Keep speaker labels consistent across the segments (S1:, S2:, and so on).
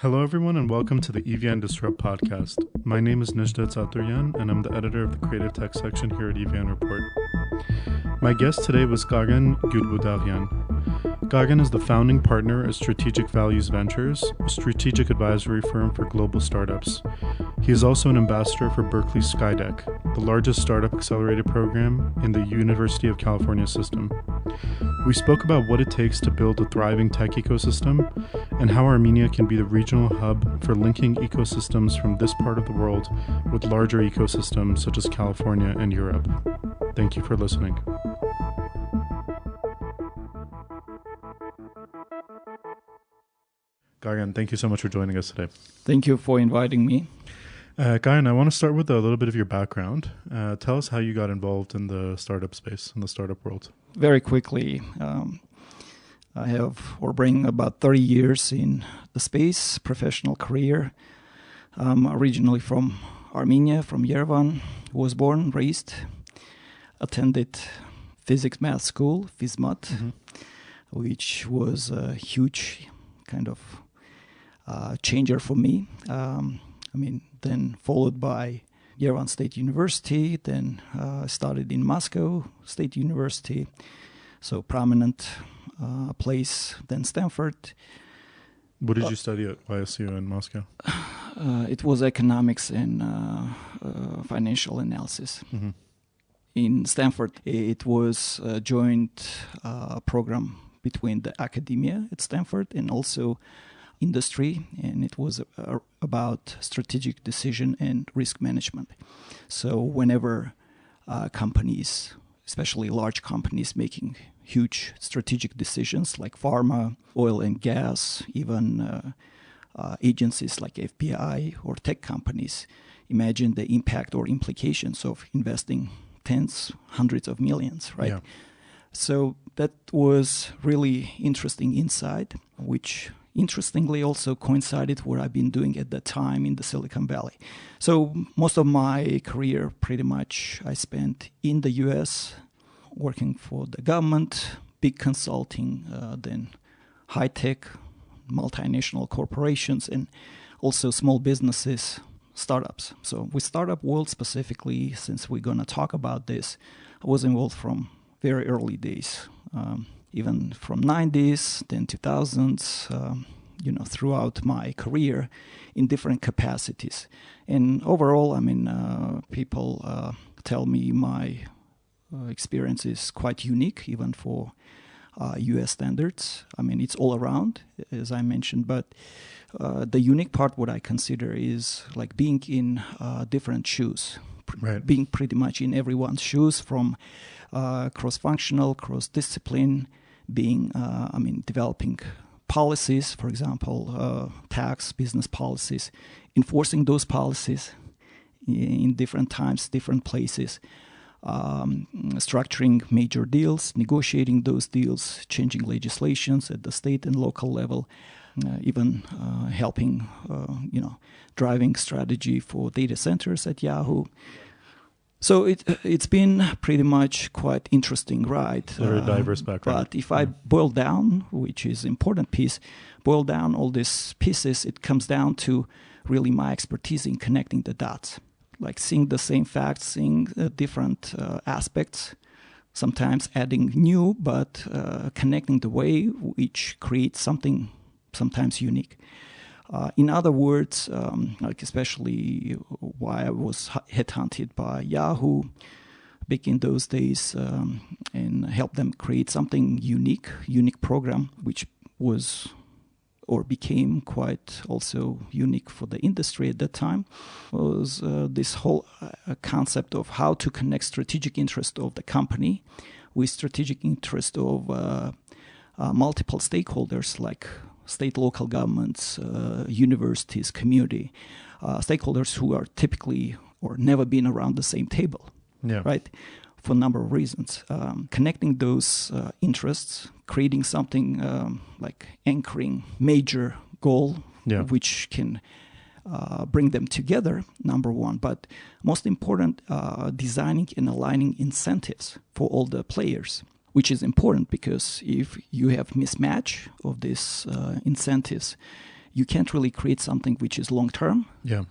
S1: Hello, everyone, and welcome to the EVN Disrupt podcast. My name is Gyulbudaghyan, and I'm the editor of the Creative Tech section here at EVN Report. My guest today was Gyulbudaghyan. Gyulbudaghyan is the founding partner at Strategic Values Ventures, a strategic advisory firm for global startups. He is also an ambassador for Berkeley Skydeck, the largest startup accelerator program in the University of California system. We spoke about what it takes to build a thriving tech ecosystem and how Armenia can be the regional hub for linking ecosystems from this part of the world with larger ecosystems such as California and Europe. Thank you for listening. Gyulbudaghyan, thank you so much for joining us today.
S2: Thank you for inviting me.
S1: Gyulbudaghyan, I want to start with a little bit of your background. Tell us how you got involved in the startup space, in the startup world.
S2: Very quickly, I bring about 30 years in the space, professional career. I'm originally from Armenia, from Yerevan. Was born, raised, attended physics math school, PhysMat, which was a huge kind of changer for me. Then followed by Yerevan State University, then studied in Moscow State University, so prominent place, then Stanford.
S1: What did you study at YSU in Moscow?
S2: It was economics and financial analysis.
S1: Mm-hmm.
S2: In Stanford, it was a joint program between the academia at Stanford and also industry, and it was about strategic decision and risk management. So whenever companies, especially large companies, making huge strategic decisions like pharma, oil and gas, even agencies like FBI or tech companies, imagine the impact or implications of investing tens, hundreds of millions, right?
S1: Yeah.
S2: So that was really interesting insight, which interestingly also coincided what I've been doing at that time in the Silicon Valley. So most of my career, pretty much, I spent in the US, working for the government, big consulting, then high-tech, multinational corporations, and also small businesses, startups. So with startup world specifically, since we're going to talk about this, I was involved from very early days, even from 90s, then 2000s, throughout my career in different capacities. And overall, people tell me my experience is quite unique, even for US standards. It's all around, as I mentioned, but the unique part, what I consider, is like being in different shoes,
S1: right.
S2: Being pretty much in everyone's shoes, from cross-functional, cross-discipline, being, developing policies, for example, tax, business policies, enforcing those policies in different times, different places, structuring major deals, negotiating those deals, changing legislations at the state and local level, even helping, driving strategy for data centers at Yahoo. So it's been pretty much quite interesting ride.
S1: Very diverse background.
S2: But if I boil down, which is important piece, boil down all these pieces, it comes down to really my expertise in connecting the dots. Like seeing the same facts, seeing different aspects, sometimes adding new, but connecting the way which creates something sometimes unique. In other words, especially why I was headhunted by Yahoo back in those days, and helped them create something unique program, which was or became quite also unique for the industry at that time, was this whole concept of how to connect strategic interest of the company with strategic interest of multiple stakeholders like state, local governments, universities, community, stakeholders who are typically or never been around the same table, right? For a number of reasons. Connecting those interests, creating something like anchoring major goal, which can bring them together, number one. But most important, designing and aligning incentives for all the players, which is important because if you have mismatch of these incentives, you can't really create something which is long-term.
S1: Yeah.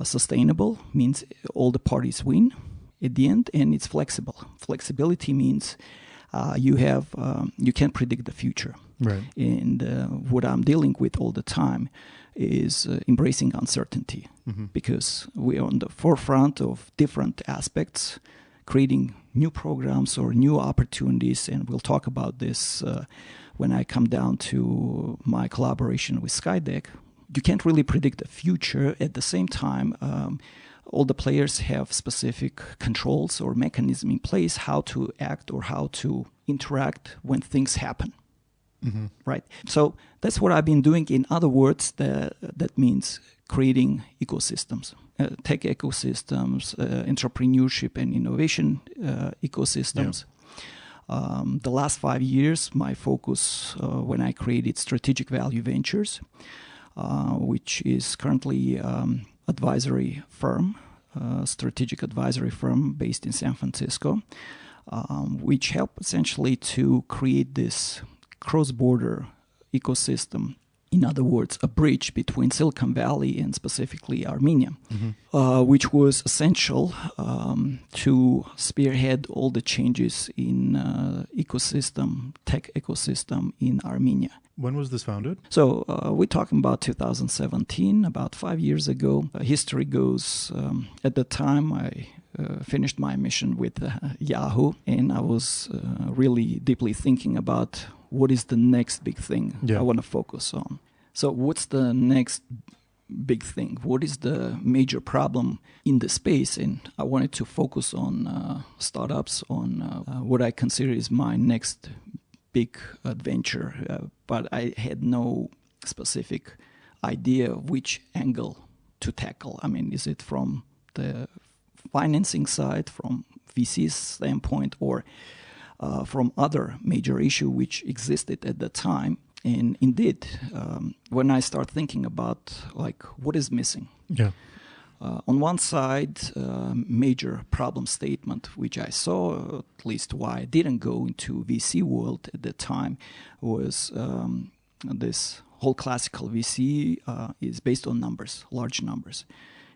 S2: Sustainable means all the parties win at the end, and it's flexible. Flexibility means you can't predict the future.
S1: Right.
S2: And what I'm dealing with all the time is embracing uncertainty, because we are on the forefront of different aspects, creating new programs or new opportunities, and we'll talk about this when I come down to my collaboration with Skydeck. You can't really predict the future. At the same time, all the players have specific controls or mechanism in place how to act or how to interact when things happen. Right? So that's what I've been doing. In other words, that means creating ecosystems, tech ecosystems, entrepreneurship and innovation ecosystems. Yeah. The last 5 years, my focus when I created Strategic Value Ventures, which is currently advisory firm, strategic advisory firm based in San Francisco, which help essentially to create this cross-border ecosystem. In other words, a bridge between Silicon Valley and specifically Armenia, which was essential to spearhead all the changes in tech ecosystem in Armenia.
S1: When was this founded?
S2: So we're talking about 2017, about 5 years ago. History goes, at the time I finished my mission with Yahoo, and I was really deeply thinking about what is the next big thing I want to focus on. So what's the next big thing? What is the major problem in the space? And I wanted to focus on startups, on what I consider is my next big adventure, but I had no specific idea which angle to tackle. I mean, is it from the financing side, from VC's standpoint, or from other major issue which existed at the time? And indeed, when I start thinking about like what is missing, on one side, major problem statement which I saw, at least why I didn't go into VC world at the time, was this whole classical VC is based on numbers, large numbers.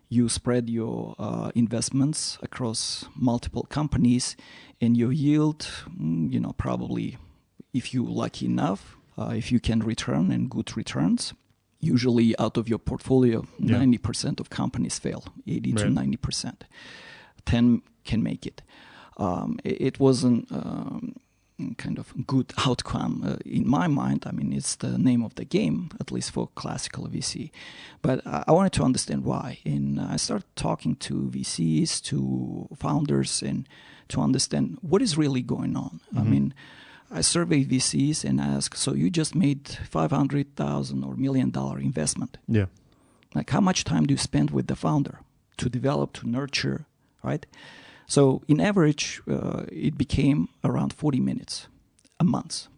S2: You spread your investments across multiple companies, and your yield, probably, if you're lucky enough, if you can return and good returns, usually out of your portfolio, 90% of companies fail, 80 to 90%. 10 can make it. It wasn't kind of good outcome in my mind. I mean, it's the name of the game, at least for classical VC. But I wanted to understand why. And I started talking to VCs, to founders, and to understand what is really going on. I mean, I survey VCs and ask, so you just made $500,000 or $1 million investment. Yeah. Like, how much time do you spend with the founder to develop, to nurture, right? So in average, it became around 40 minutes a month.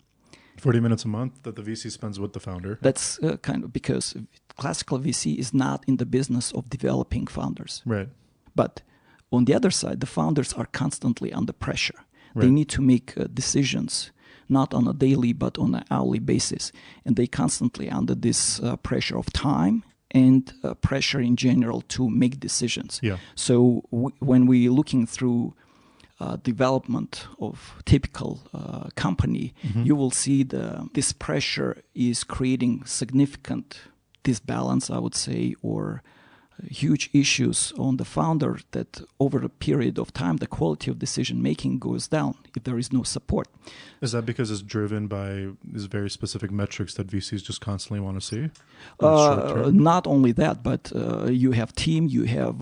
S1: 40 minutes a month that the VC spends with the founder?
S2: That's kind of because classical VC is not in the business of developing founders.
S1: Right.
S2: But on the other side, the founders are constantly under pressure. Right. They need to make decisions, not on a daily, but on an hourly basis. And they constantly under this pressure of time and pressure in general to make decisions. Yeah. So when we're looking through development of typical company, you will see this pressure is creating significant disbalance, I would say, or huge issues on the founder that over a period of time, the quality of decision making goes down if there is no support.
S1: Is that because it's driven by these very specific metrics that VCs just constantly want to see?
S2: Not only that, but you have team, you have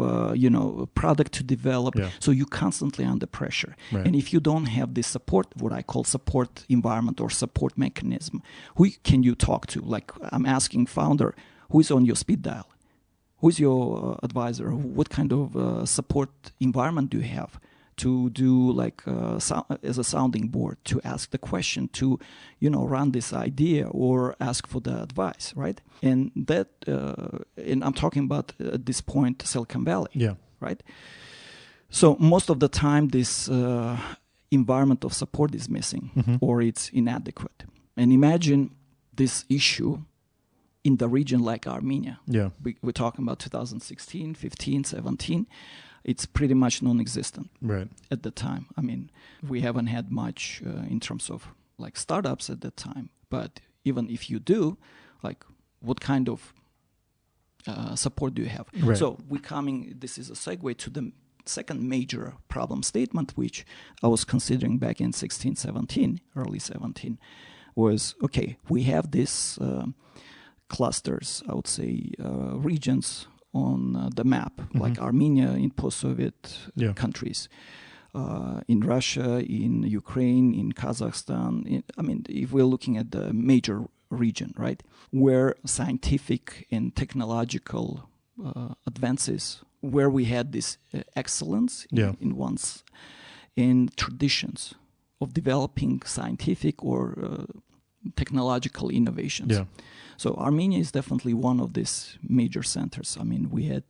S2: product to develop, so you're constantly under pressure. Right. And if you don't have this support, what I call support environment or support mechanism, who can you talk to? Like I'm asking founder, who is on your speed dial? Who's your advisor? What kind of support environment do you have to do like as a sounding board, to ask the question, to, run this idea or ask for the advice, right? And that, and I'm talking about at this point, Silicon Valley, right? So most of the time, this environment of support is missing or it's inadequate. And imagine this issue in the region like Armenia.
S1: Yeah.
S2: We're talking about 2016, 15, 17. It's pretty much non-existent
S1: Right.
S2: at the time. I mean, we haven't had much in terms of like startups at that time. But even if you do, like what kind of support do you have?
S1: Right.
S2: So this is a segue to the second major problem statement, which I was considering back in 16, 17, early 17, was, okay, we have these clusters, I would say, regions on the map, like Armenia in post-Soviet countries, in Russia, in Ukraine, in Kazakhstan. If we're looking at the major region, right, where scientific and technological advances, where we had this excellence in traditions of developing scientific or technological innovations.
S1: Yeah.
S2: So Armenia is definitely one of these major centers. I mean, we had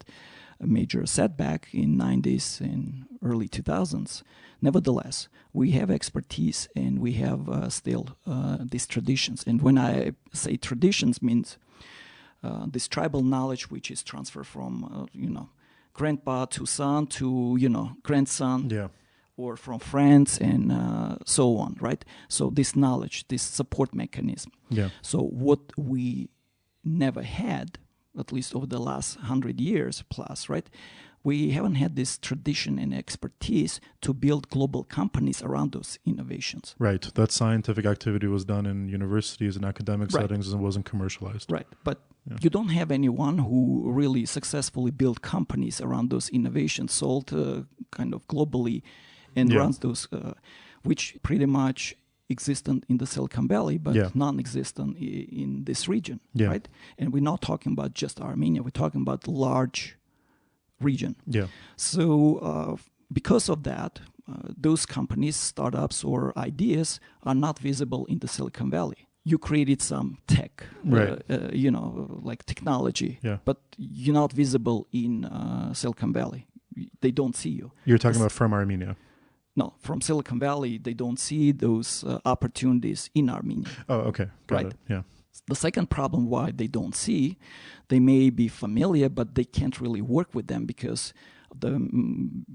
S2: a major setback in 90s and early 2000s. Nevertheless, we have expertise and we have still these traditions. And when I say traditions, means this tribal knowledge, which is transferred from grandpa to son to grandson.
S1: Yeah.
S2: Or from friends and so on, right? So this knowledge, this support mechanism.
S1: Yeah.
S2: So what we never had, at least over the last 100 years plus, right? We haven't had this tradition and expertise to build global companies around those innovations.
S1: Right. That scientific activity was done in universities and academic settings and wasn't commercialized.
S2: Right. But you don't have anyone who really successfully built companies around those innovations, sold kind of globally, and runs those, which pretty much existent in the Silicon Valley, but non-existent in this region, right? And we're not talking about just Armenia. We're talking about large region.
S1: Yeah.
S2: So because of that, those companies, startups, or ideas are not visible in the Silicon Valley. You created some tech,
S1: right.
S2: Like technology,
S1: yeah.
S2: but you're not visible in Silicon Valley. They don't see you.
S1: You're talking about from Armenia.
S2: No, from Silicon Valley, they don't see those opportunities in Armenia.
S1: Oh, okay. Got it. Yeah.
S2: The second problem why they don't see, they may be familiar, but they can't really work with them because of the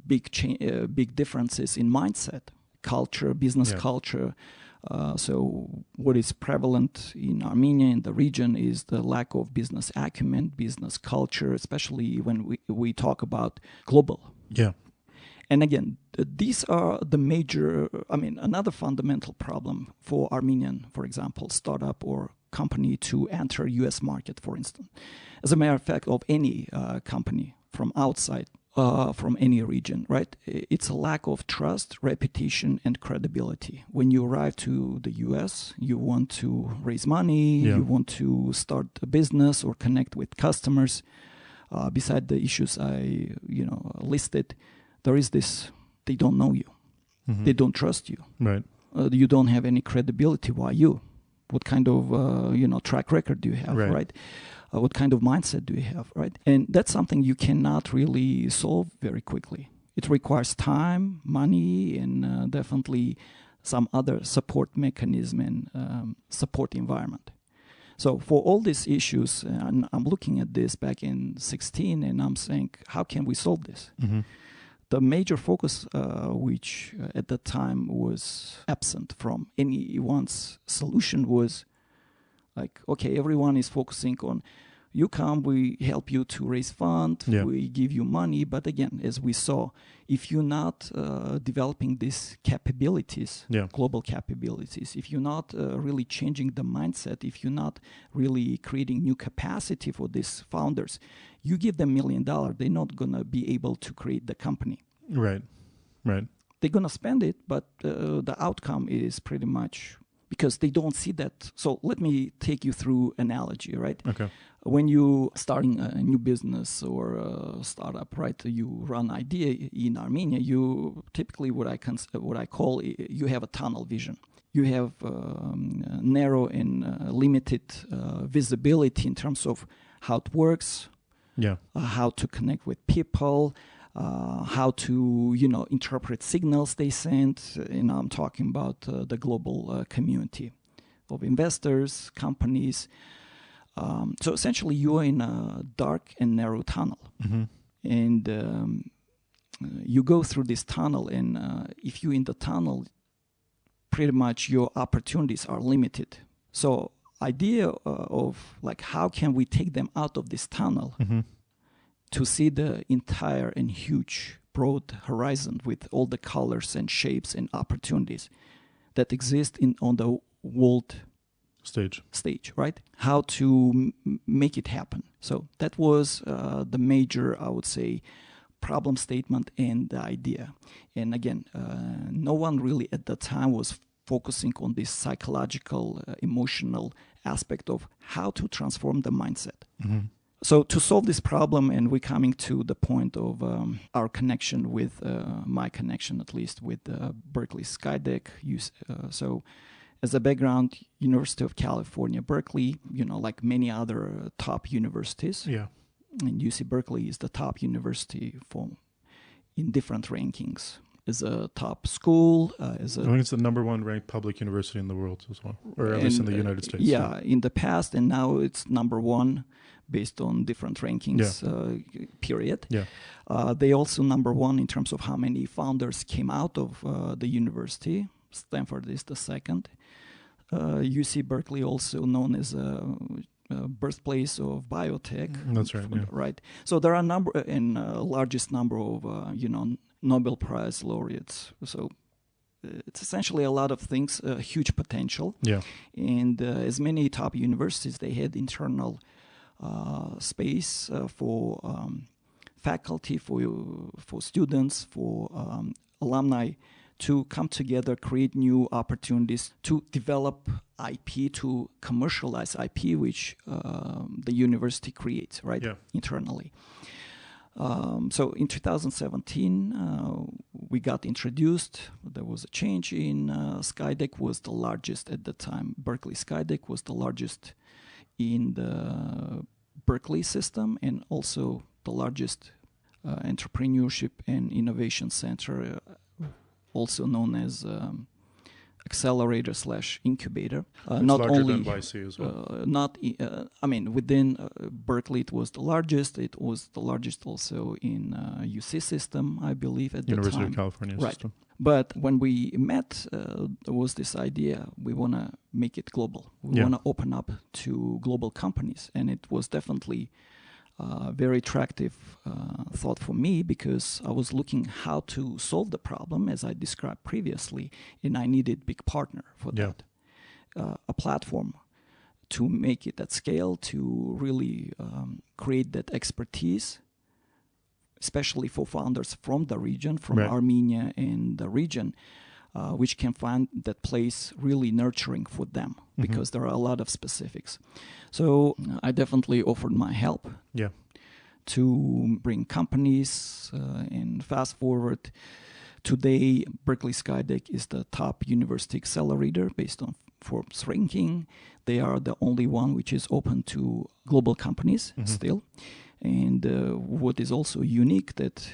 S2: big differences in mindset, culture, business culture. So what is prevalent in Armenia, in the region, is the lack of business acumen, business culture, especially when we talk about global.
S1: Yeah.
S2: And again, these are the major, another fundamental problem for Armenian, for example, startup or company to enter U.S. market, for instance. As a matter of fact, of any company from outside, from any region, right? It's a lack of trust, reputation, and credibility. When you arrive to the U.S., you want to raise money, you want to start a business or connect with customers. Beside the issues I, listed, there is this, they don't know you. Mm-hmm. They don't trust you.
S1: Right.
S2: You don't have any credibility. Why you? What kind of, track record do you have, right? What kind of mindset do you have, right? And that's something you cannot really solve very quickly. It requires time, money, and definitely some other support mechanism and support environment. So for all these issues, and I'm looking at this back in 16, and I'm saying, how can we solve this?
S1: Mm-hmm.
S2: The major focus, which at that time was absent from anyone's solution, was like, okay, everyone is focusing on, you come, we help you to raise funds, we give you money. But again, as we saw, if you're not developing these capabilities, global capabilities, if you're not really changing the mindset, if you're not really creating new capacity for these founders, you give them $1 million, they're not going to be able to create the company.
S1: Right.
S2: They're going to spend it, but the outcome is pretty much, because they don't see that. So let me take you through analogy, right?
S1: Okay.
S2: When you starting a new business or a startup, right? You run idea in Armenia. You typically what I call you have a tunnel vision. You have narrow and limited visibility in terms of how it works, how to connect with people, how to interpret signals they send. I'm talking about the global community of investors, companies. So essentially, you are in a dark and narrow tunnel, and you go through this tunnel. And if you're in the tunnel, pretty much your opportunities are limited. So, idea of like how can we take them out of this tunnel to see the entire and huge, broad horizon with all the colors and shapes and opportunities that exist on the world stage, right? How to make it happen. So that was the major, I would say, problem statement and the idea. And again, no one really at the time was focusing on this psychological, emotional aspect of how to transform the mindset. So to solve this problem, and we're coming to the point of our connection with, my connection at least, with Berkeley Skydeck. So as a background, University of California, Berkeley, like many other top universities.
S1: Yeah.
S2: And UC Berkeley is the top university in different rankings. As a top school, I
S1: think it's the number one ranked public university in the world as well, or at least in the United States.
S2: Yeah, in the past, and now it's number one based on different rankings, period.
S1: Yeah.
S2: They also number one in terms of how many founders came out of the university. Stanford is the second. UC Berkeley, also known as birthplace of biotech.
S1: That's right. Yeah.
S2: Right. So there are largest number of Nobel Prize laureates. So it's essentially a lot of things, huge potential.
S1: Yeah.
S2: And as many top universities, they had internal space for faculty, for students, for alumni to come together, create new opportunities, to develop IP, to commercialize IP, which the university creates, right, internally. So in 2017, we got introduced. There was a change in Skydeck was the largest at the time. Berkeley Skydeck was the largest in the Berkeley system and also the largest entrepreneurship and innovation center, also known as accelerator / incubator.
S1: Not larger only than YC as well.
S2: Within Berkeley, it was the largest. It was the largest also in UC system, I believe, at the time.
S1: University of California system.
S2: But when we met, there was this idea, we want to make it global. We want to open up to global companies. And it was definitely very attractive thought for me, because I was looking how to solve the problem as I described previously, and I needed big partner for that, a platform to make it at scale, to really create that expertise, especially for founders from the region, from Armenia and the region, which can find that place really nurturing for them, because there are a lot of specifics. So I definitely offered my help to bring companies, and fast forward. Today, Berkeley Skydeck is the top university accelerator based on Forbes ranking. They are the only one which is open to global companies still. And what is also unique, that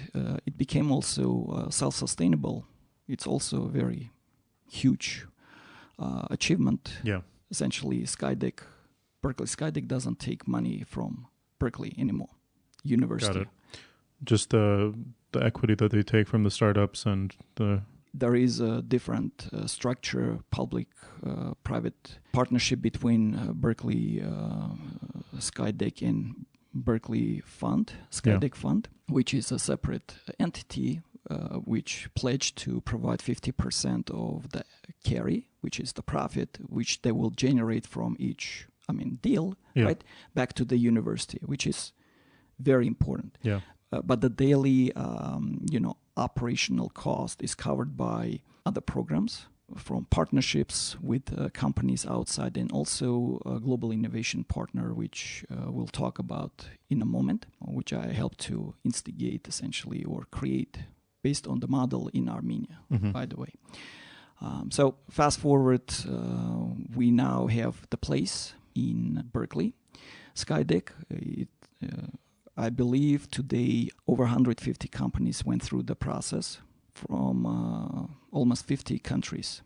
S2: it became also self-sustainable. It's also a very huge achievement.
S1: Yeah.
S2: Essentially, Berkeley Skydeck doesn't take money from Berkeley anymore, university.
S1: Got it. Just the equity that they take from the startups and the...
S2: There is a different structure, public-private partnership between Berkeley Skydeck and Berkeley Fund, Skydeck Fund, which is a separate entity which pledged to provide 50% of the carry, which is the profit, which they will generate from each deal, right, back to the university, which is very important.
S1: Yeah.
S2: But the daily, operational cost is covered by other programs, from partnerships with companies outside, and also a global innovation partner, which we'll talk about in a moment, which I helped to instigate essentially or create based on the model in Armenia, by the way. So fast forward, we now have the place in Berkeley Skydeck. I believe today over 150 companies went through the process from almost 50 countries.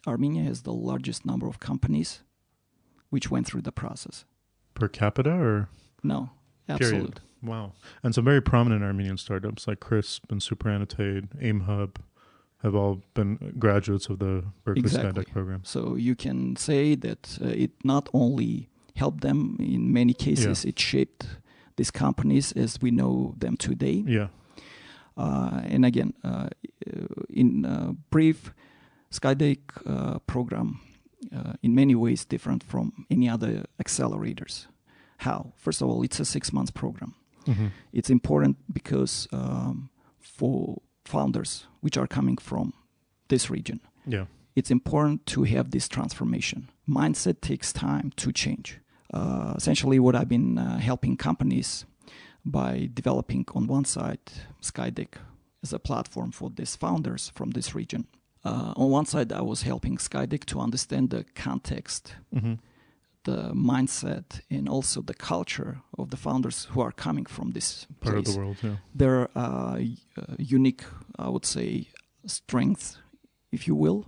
S2: Armenia has the largest number of companies which went through the process.
S1: per capita or?
S2: No, absolute.
S1: Period. Wow. And some very prominent Armenian startups like CRISP and SuperAnnotate, AimHub have all been graduates of the Berkeley Skydeck program.
S2: So you can say that it not only helped them, in many cases it shaped these companies as we know them today.
S1: Yeah.
S2: And again, in brief, Skydeck program in many ways different from any other accelerators. How? First of all, it's a 6-month program.
S1: Mm-hmm.
S2: It's important because for founders which are coming from this region, it's important to have this transformation. Mindset takes time to change. Essentially, what I've been helping companies by developing on one side Skydeck as a platform for these founders from this region. On one side, I was helping Skydeck to understand the context, the mindset, and also the culture of the founders who are coming from this
S1: part
S2: place.
S1: of the world. Yeah.
S2: Their unique, I would say, strengths, if you will,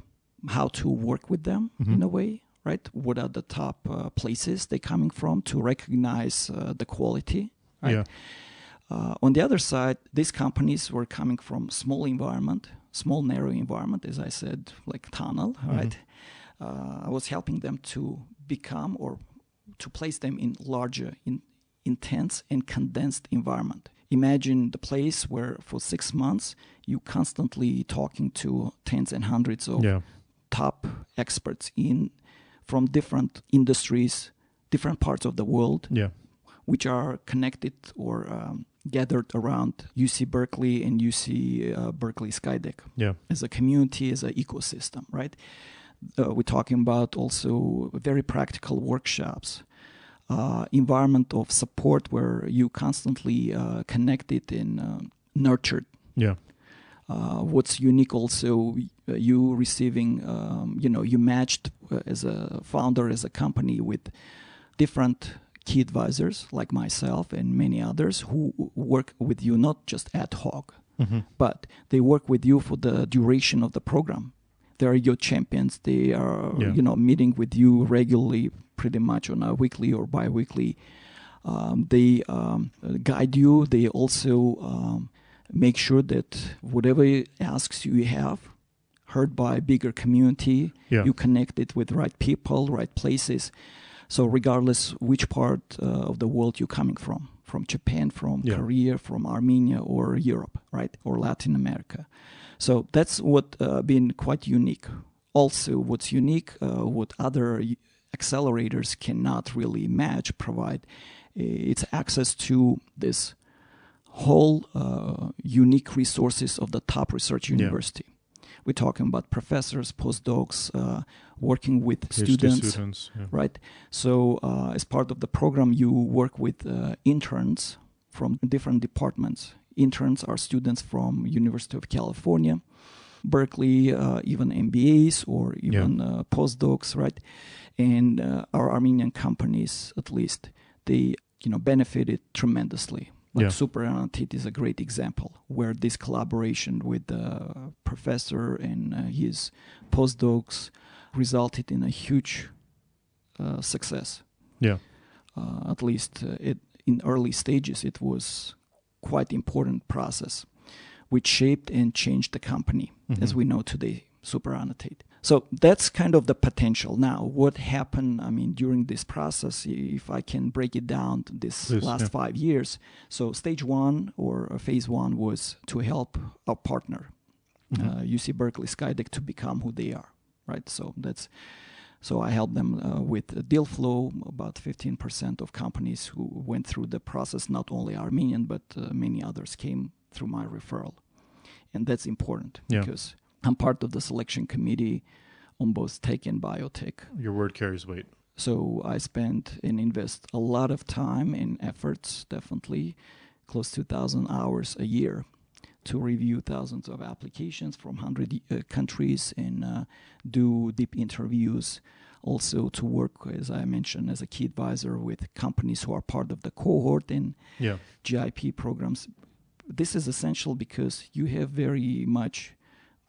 S2: how to work with them in a way, right? What are the top places they're coming from to recognize the quality, right?
S1: Yeah.
S2: On the other side, these companies were coming from small narrow environment, as I said, like tunnel, right? I was helping them to become or to place them in larger, intense and condensed environment. Imagine the place where for 6 months you constantly talking to tens and hundreds of top experts from different industries, different parts of the world, which are connected or gathered around UC Berkeley and UC Berkeley Skydeck as a community, as an ecosystem, right? We're talking about also very practical workshops, environment of support where you constantly connected and nurtured. What's unique also, you receiving, you matched as a founder, as a company with different key advisors like myself and many others who work with you not just ad hoc, but they work with you for the duration of the program. They are your champions. They are, meeting with you regularly, pretty much on a weekly or bi-weekly. They guide you. They also make sure that whatever asks you have, heard by a bigger community, you connect it with right people, right places. So regardless which part of the world you're coming from Japan, from Korea, from Armenia, or Europe, right, or Latin America. So that's what been quite unique. Also, what's unique, what other accelerators cannot really provide, it's access to this whole unique resources of the top research university. We're talking about professors, postdocs, working with students, right? So as part of the program, you work with interns from different departments. Interns are students from University of California, Berkeley, even MBAs or even postdocs, right? And our Armenian companies, at least, they benefited tremendously. Like SuperAnnotate is a great example where this collaboration with the professor and his postdocs resulted in a huge success. At least in early stages, it was quite important process, which shaped and changed the company as we know today, SuperAnnotate. So that's kind of the potential. Now, what happened, during this process, if I can break it down to this last 5 years. So stage one or phase one was to help our partner, UC Berkeley Skydeck, to become who they are, right? So I helped them with deal flow. About 15% of companies who went through the process, not only Armenian, but many others came through my referral. And that's important because I'm part of the selection committee on both tech and biotech.
S1: Your word carries weight.
S2: So I spend and invest a lot of time and efforts, definitely close to 1,000 hours a year, to review thousands of applications from 100 countries and do deep interviews. Also to work, as I mentioned, as a key advisor with companies who are part of the cohort and GIP programs. This is essential because you have very much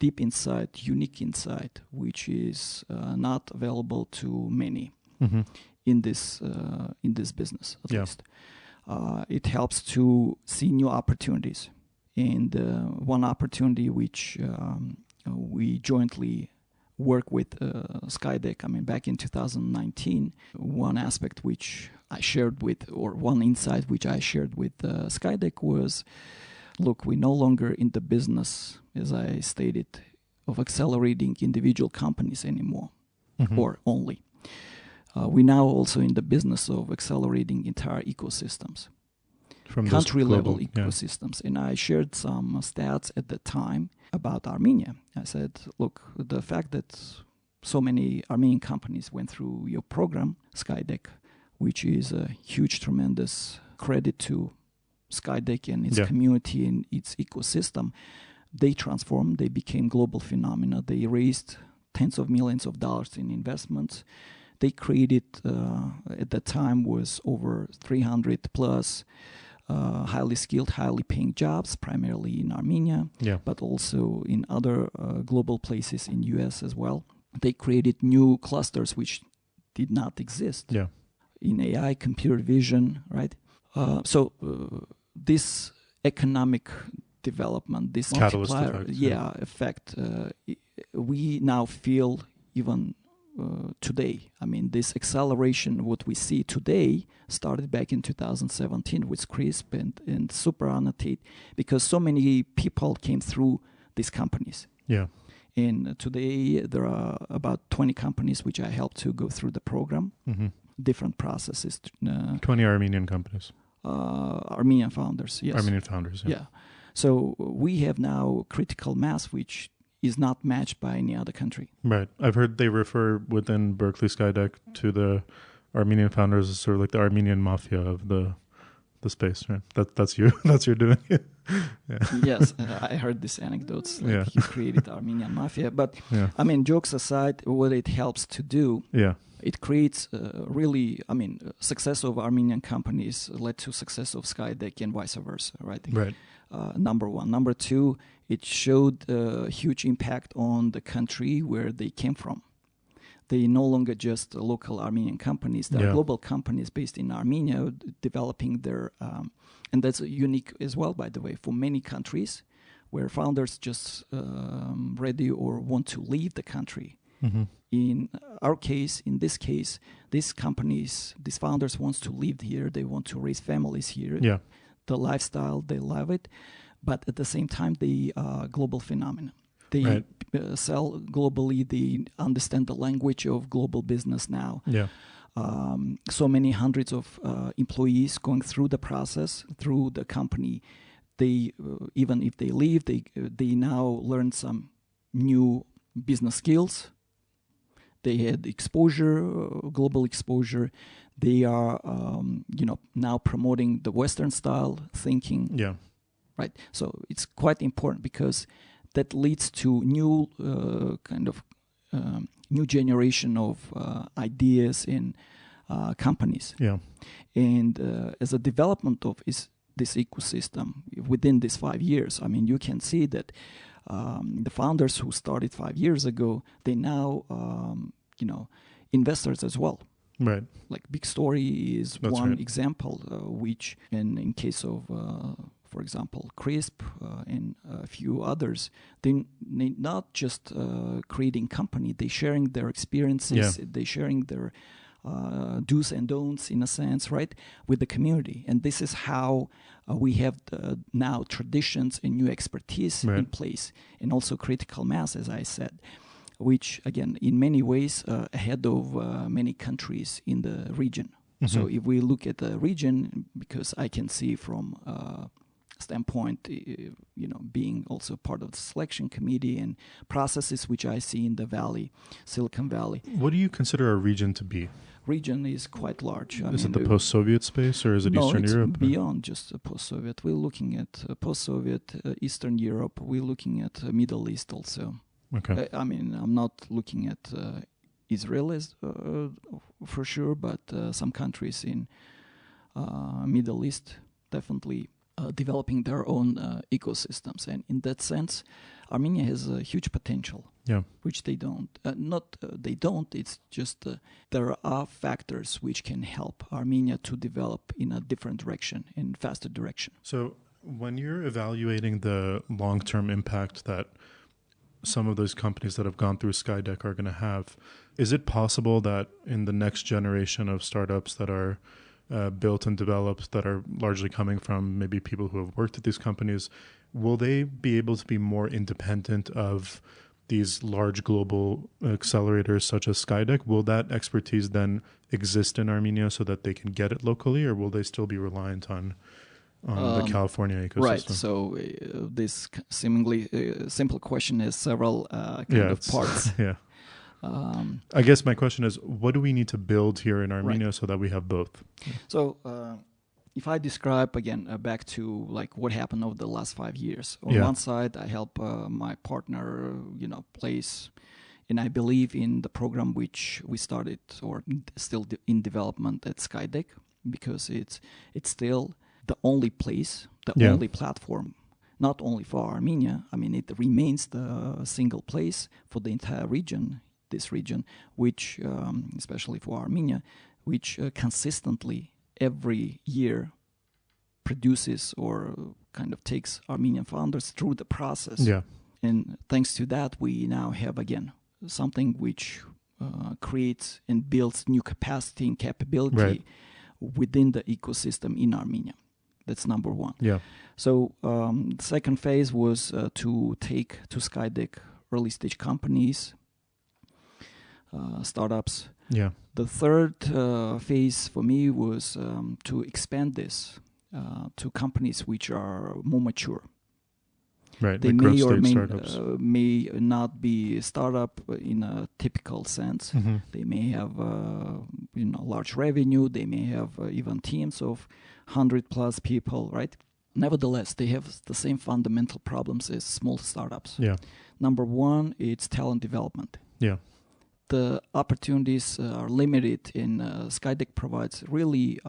S2: deep insight, unique insight, which is not available to many. in this business at least. It helps to see new opportunities. And one opportunity which we jointly work with Skydeck, back in 2019, one aspect which I shared with, or one insight which I shared with Skydeck was, look, we're no longer in the business, as I stated, of accelerating individual companies anymore, or only. We're now also in the business of accelerating entire ecosystems, from country-level ecosystems. And I shared some stats at the time about Armenia. I said, look, the fact that so many Armenian companies went through your program, Skydeck, which is a huge, tremendous credit to Skydeck and its community and its ecosystem, they transformed, they became global phenomena. They raised tens of millions of dollars in investments. They created, at that time, was over 300 plus highly skilled, highly paying jobs, primarily in Armenia, but also in other global places in US as well. They created new clusters which did not exist in AI, computer vision, right? So this economic development, this
S1: catalyst
S2: multiplier effect, we now feel even today. This acceleration, what we see today, started back in 2017 with CRISP and super annotate, because so many people came through these companies. And today there are about 20 companies which I helped to go through the program, different processes.
S1: 20 Armenian companies.
S2: Armenian founders, yes.
S1: Armenian founders,
S2: So we have now critical mass, which is not matched by any other country.
S1: Right. I've heard they refer within Berkeley Skydeck to the Armenian founders as sort of like the Armenian mafia of the space, right? That's you. That's your doing.
S2: Yes, I heard these anecdotes. Like you created Armenian mafia. But jokes aside, what it helps to do, it creates really, success of Armenian companies led to success of Skydeck and vice versa, right?
S1: Right.
S2: Number one. Number two, it showed a huge impact on the country where they came from. They no longer just local Armenian companies. They are global companies based in Armenia developing their, and that's unique as well, by the way, for many countries where founders just ready or want to leave the country. In our case, in this case, these companies, these founders wants to live here. They want to raise families here. The lifestyle, they love it. But at the same time, they are global phenomena. They sell globally. They understand the language of global business now. So many hundreds of employees going through the process, through the company. They even if they leave, they now learn some new business skills. They had exposure, global exposure. They are, now promoting the Western style thinking. Right. So it's quite important because that leads to new new generation of ideas in companies. And as a development of this ecosystem within these 5 years, you can see that the founders who started 5 years ago, they now, investors as well.
S1: Right.
S2: Like Big Story is one example, which in case of, for example, CRISP and a few others, they're not just creating company, they're sharing their experiences, they're sharing their do's and don'ts, in a sense, right, with the community. And this is how we have now traditions and new expertise in place, and also critical mass, as I said, which, again, in many ways ahead of many countries in the region. So if we look at the region, because I can see from standpoint, being also part of the selection committee and processes which I see in the Valley, Silicon Valley.
S1: What do you consider a region to be?
S2: Region is quite large.
S1: Is it the post-Soviet space, or is it Eastern Europe?
S2: No, it's beyond just post-Soviet. We're looking at post-Soviet, Eastern Europe. We're looking at Middle East also.
S1: Okay.
S2: I'm not looking at Israel as for sure, but some countries in Middle East, definitely developing their own ecosystems. And in that sense, Armenia has a huge potential, which they don't. They don't, it's just there are factors which can help Armenia to develop in a different direction, in faster direction.
S1: So when you're evaluating the long-term impact that some of those companies that have gone through Skydeck are going to have, is it possible that in the next generation of startups that are built and developed, that are largely coming from maybe people who have worked at these companies, will they be able to be more independent of these large global accelerators such as Skydeck? Will that expertise then exist in Armenia so that they can get it locally, or will they still be reliant on the California ecosystem?
S2: Right. So this seemingly simple question has several kind of parts.
S1: Yeah. I guess my question is, what do we need to build here in Armenia so that we have both?
S2: So if I describe again back to like what happened over the last 5 years, on one side I help my partner, place, and I believe in the program which we started or still in development at Skydeck, because it's still the only place, the only platform, not only for Armenia. I mean, it remains the single place for the entire region, this region, which, especially for Armenia, which consistently every year produces or kind of takes Armenian founders through the process.
S1: Yeah.
S2: And thanks to that, we now have, again, something which creates and builds new capacity and capability within the ecosystem in Armenia. That's number one.
S1: Yeah.
S2: So the second phase was to take to Skydeck early stage companies, startups.
S1: Yeah.
S2: The third phase for me was to expand this to companies which are more mature.
S1: Right.
S2: They
S1: like
S2: may or may not be a startup in a typical sense.
S1: Mm-hmm.
S2: They may have large revenue. They may have even teams of 100+ people, right? Nevertheless, they have the same fundamental problems as small startups.
S1: Yeah.
S2: Number one, it's talent development.
S1: Yeah.
S2: The opportunities are limited, and Skydeck provides really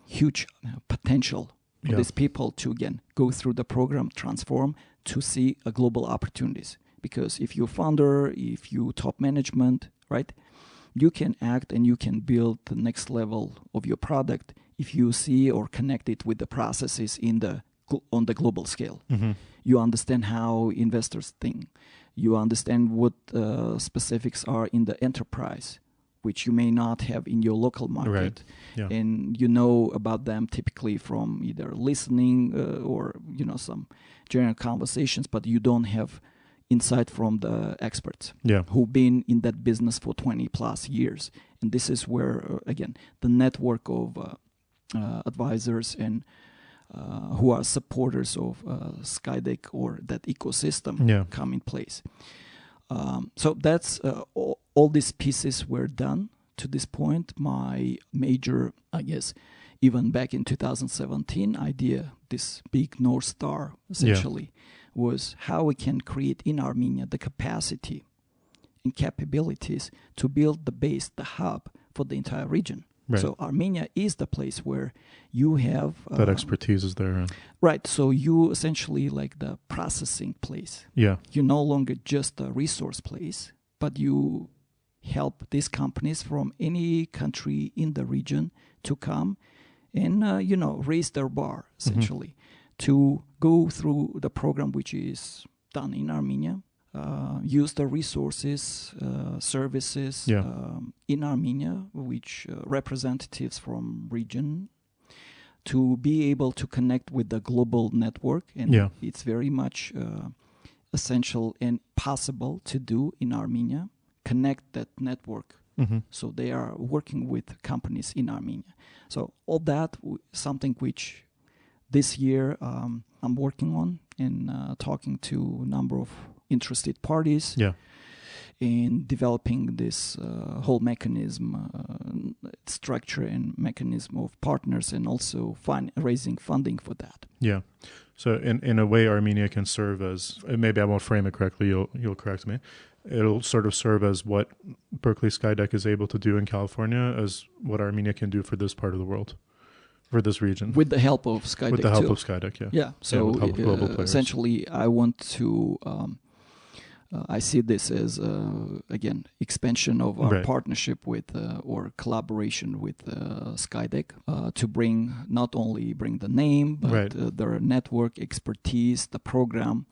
S2: huge potential for these people to, again, go through the program, transform, to see global opportunities. Because if you're founder, if you top management, right, you can act and you can build the next level of your product if you see or connect it with the processes on the global scale.
S1: Mm-hmm.
S2: You understand how investors think. You understand what specifics are in the enterprise, which you may not have in your local market.
S1: Right. Yeah.
S2: And you know about them typically from either listening or some general conversations, but you don't have insight from the experts who've been in that business for 20+ years. And this is where, again, the network of advisors and who are supporters of Skydeck or that ecosystem come in place. So that's all these pieces were done to this point. My major, I guess, even back in 2017 idea, this big North Star essentially, was how we can create in Armenia the capacity and capabilities to build the base, the hub for the entire region. Right. So Armenia is the place where you have...
S1: that expertise is there.
S2: Right. So you essentially like the processing place. Yeah. You're no longer just a resource place, but you help these companies from any country in the region to come and, raise their bar, essentially, to go through the program which is done in Armenia, use the resources, services in Armenia, which representatives from region, to be able to connect with the global network. And it's very much essential and possible to do in Armenia, connect that network. So they are working with companies in Armenia. So all that, something which this year I'm working on and talking to a number of interested parties in developing this whole mechanism, structure and mechanism of partners, and also raising funding for that. Yeah.
S1: So in a way, Armenia can serve as, maybe I won't frame it correctly, you'll correct me, it'll sort of serve as what Berkeley Skydeck is able to do in California as what Armenia can do for this part of the world. for this region.
S2: With the help of Skydeck.
S1: With the help of Skydeck, yeah.
S2: Yeah. So
S1: with help of global players.
S2: essentially, I want to. I see this as again expansion of our partnership with or collaboration with Skydeck to not only bring the name but their network expertise, the program,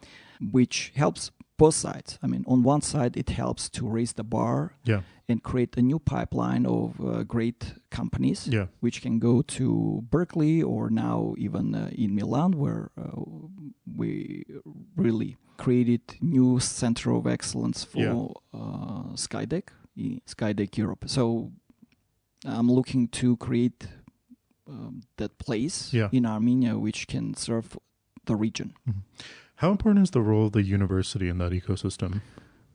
S2: which helps both sides. I mean, on one side, it helps to raise the bar and create a new pipeline of great companies, which can go to Berkeley or now even in Milan, where we really created new center of excellence for Skydeck Europe. So I'm looking to create that place in Armenia, which can serve the region.
S1: Mm-hmm. How important is the role of the university in that ecosystem?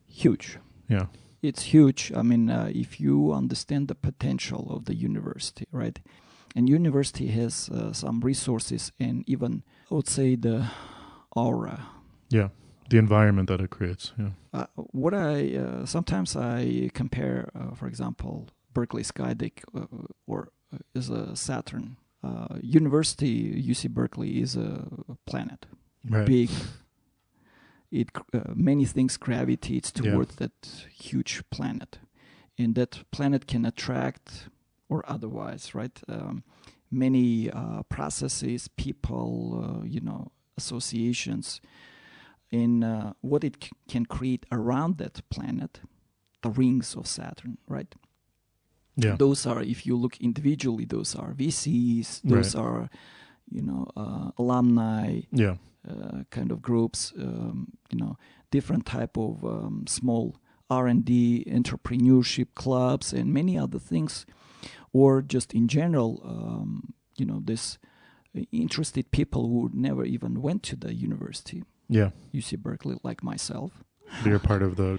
S2: Huge.
S1: Yeah.
S2: It's huge. I mean, if you understand the potential of the university, right? And university has some resources and even, I would say, the aura.
S1: Yeah, the environment that it creates. Yeah.
S2: Sometimes I compare, for example, Berkeley Skydeck is a Saturn. University, UC Berkeley, is a planet. Big. It many things gravitates towards that huge planet, and that planet can attract or otherwise, right? Many processes, people, associations, and what it can create around that planet, the rings of Saturn, right?
S1: Yeah.
S2: Those are, if you look individually, those are VCs, those are, alumni.
S1: Yeah.
S2: Kind of groups, different type of small R&D entrepreneurship clubs and many other things, or just in general, this interested people who never even went to the university. Yeah, UC Berkeley, like myself.
S1: They're part of the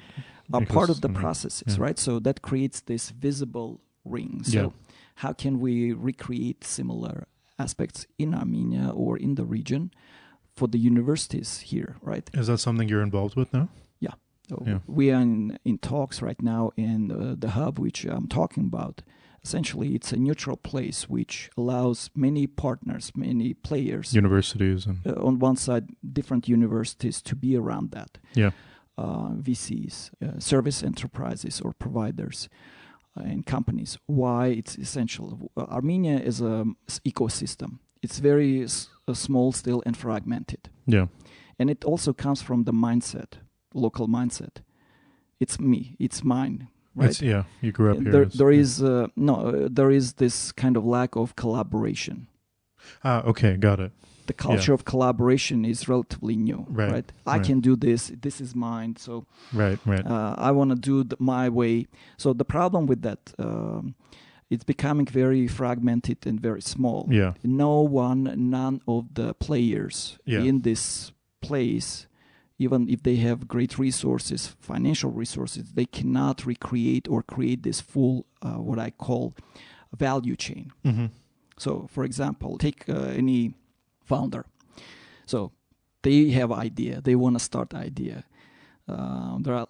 S2: are part of the processes, right? So that creates this visible ring. So how can we recreate similar aspects in Armenia or in the region for the universities here, right?
S1: Is that something you're involved with now?
S2: Yeah. So we are in talks right now, and the hub, which I'm talking about, essentially it's a neutral place which allows many partners, many players.
S1: Universities. And
S2: on one side, different universities to be around that.
S1: Yeah.
S2: VCs, service enterprises or providers and companies. Why it's essential. Armenia is an ecosystem. It's very small still and fragmented.
S1: Yeah.
S2: And it also comes from the mindset, local mindset. It's me, it's mine, right?
S1: You grew up here.
S2: There is this kind of lack of collaboration.
S1: Okay, got it.
S2: The culture of collaboration is relatively new, right? I can do this is mine, so I want to do my way. So the problem with that, it's becoming very fragmented and very small.
S1: Yeah.
S2: None of the players in this place, even if they have great resources, financial resources, they cannot recreate or create this full, what I call, value chain.
S1: Mm-hmm.
S2: So, for example, take any founder. So they have idea. They want to start idea. There are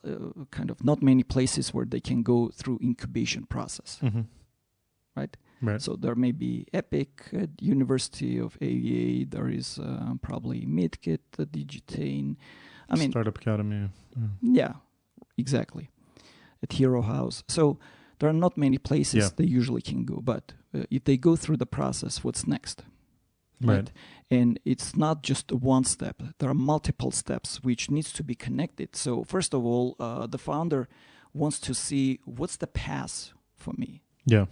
S2: kind of not many places where they can go through incubation process.
S1: Mm-hmm.
S2: Right. So there may be EPIC at University of AEA. There is probably MidKit at Digitain.
S1: Startup Academy.
S2: Yeah, exactly. At Hero House. So there are not many places they usually can go. But if they go through the process, what's next? Right. And it's not just one step. There are multiple steps which needs to be connected. So first of all, the founder wants to see what's the path for me.
S1: Yeah.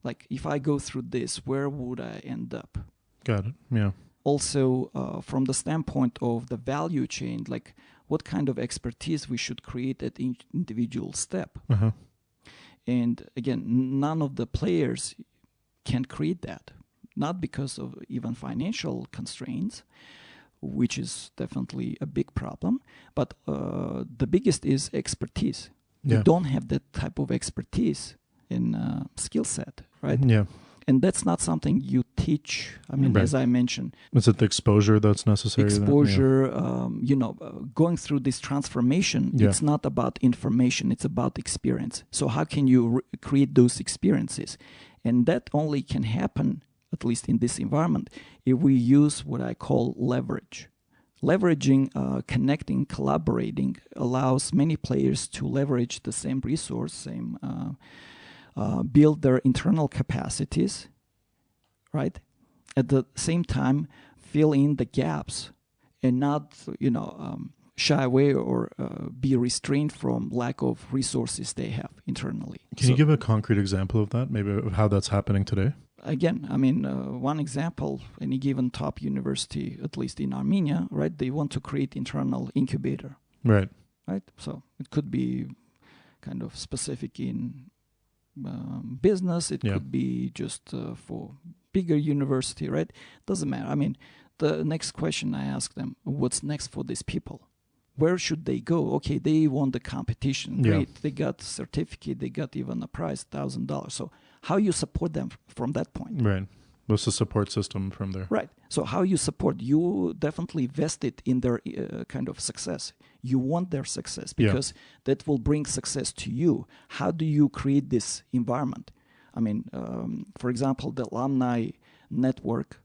S2: Like, if I go through this, where would I end up?
S1: Got it, yeah.
S2: Also, from the standpoint of the value chain, like, what kind of expertise we should create at each individual step.
S1: Uh-huh.
S2: And again, none of the players can create that. Not because of even financial constraints, which is definitely a big problem, but the biggest is expertise. You don't have that type of expertise in skill set, right?
S1: Yeah.
S2: And that's not something you teach. As I mentioned.
S1: Is it the exposure that's necessary?
S2: Exposure, going through this transformation, it's not about information, it's about experience. So how can you create those experiences? And that only can happen at least in this environment, if we use what I call leverage. Leveraging, connecting, collaborating allows many players to leverage the same resource, build their internal capacities, right? At the same time, fill in the gaps and not, shy away or be restrained from lack of resources they have internally.
S1: Can you give a concrete example of that, maybe of how that's happening today?
S2: Again, one example, any given top university, at least in Armenia, right, they want to create internal incubator.
S1: Right.
S2: Right? So it could be kind of specific in business. It could be just for bigger university, right? Doesn't matter. The next question I ask them, what's next for these people? Where should they go? Okay, they won the competition. Great. They got a certificate. They got even a prize, $1,000. So how you support them from that point?
S1: Right. What's the support system from there?
S2: Right. So how you support, you definitely vested in their kind of success. You want their success because that will bring success to you. How do you create this environment? For example, the alumni network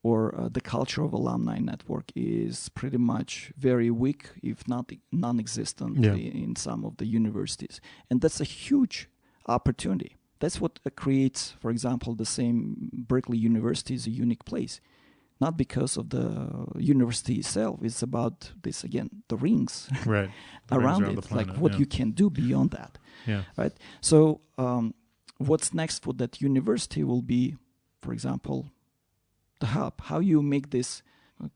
S2: or the culture of alumni network is pretty much very weak, if not non-existent in some of the universities. And that's a huge opportunity. That's what creates, for example, the same Berkeley University is a unique place. Not because of the university itself. It's about this, again, the rings
S1: right.
S2: around it,
S1: planet,
S2: like what you can do beyond that.
S1: Yeah.
S2: Right. So what's next for that university will be, for example, the hub. How you make this